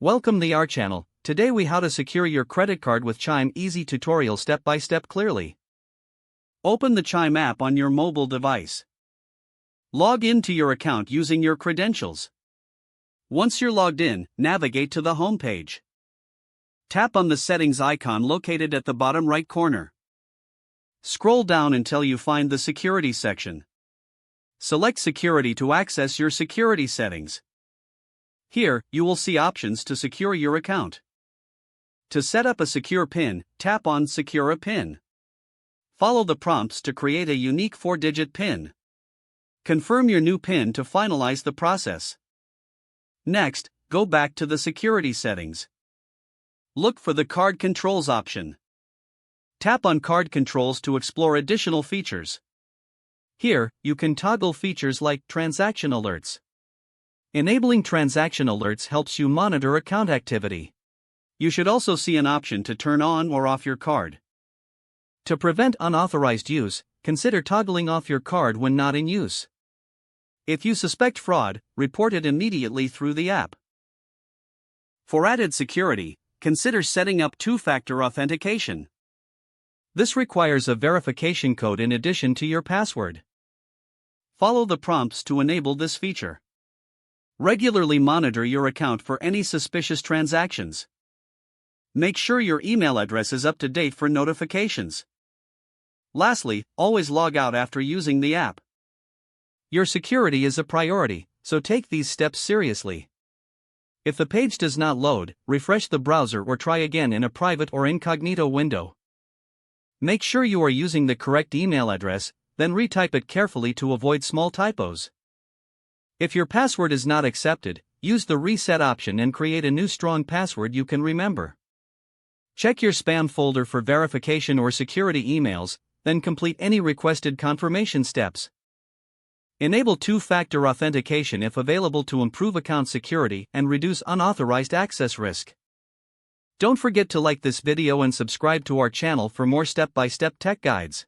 Welcome to our channel. Today we how to secure your credit card with Chime easy tutorial step by step clearly. Open the Chime app on your mobile device. Log into your account using your credentials. Once you're logged in, navigate to the home page. Tap on the settings icon located at the bottom right corner. Scroll down until you find the security section. Select security to access your security settings. Here, you will see options to secure your account. To set up a secure PIN, tap on Secure a PIN. Follow the prompts to create a unique 4-digit PIN. Confirm your new PIN to finalize the process. Next, go back to the security settings. Look for the Card Controls option. Tap on Card Controls to explore additional features. Here, you can toggle features like transaction alerts. Enabling transaction alerts helps you monitor account activity. You should also see an option to turn on or off your card. To prevent unauthorized use, consider toggling off your card when not in use. If you suspect fraud, report it immediately through the app. For added security, consider setting up two-factor authentication. This requires a verification code in addition to your password. Follow the prompts to enable this feature. Regularly monitor your account for any suspicious transactions. Make sure your email address is up to date for notifications. Lastly, always log out after using the app. Your security is a priority, so take these steps seriously. If the page does not load, refresh the browser or try again in a private or incognito window. Make sure you are using the correct email address, then retype it carefully to avoid small typos. If your password is not accepted, use the reset option and create a new strong password you can remember. Check your spam folder for verification or security emails, then complete any requested confirmation steps. Enable two-factor authentication if available to improve account security and reduce unauthorized access risk. Don't forget to like this video and subscribe to our channel for more step-by-step tech guides.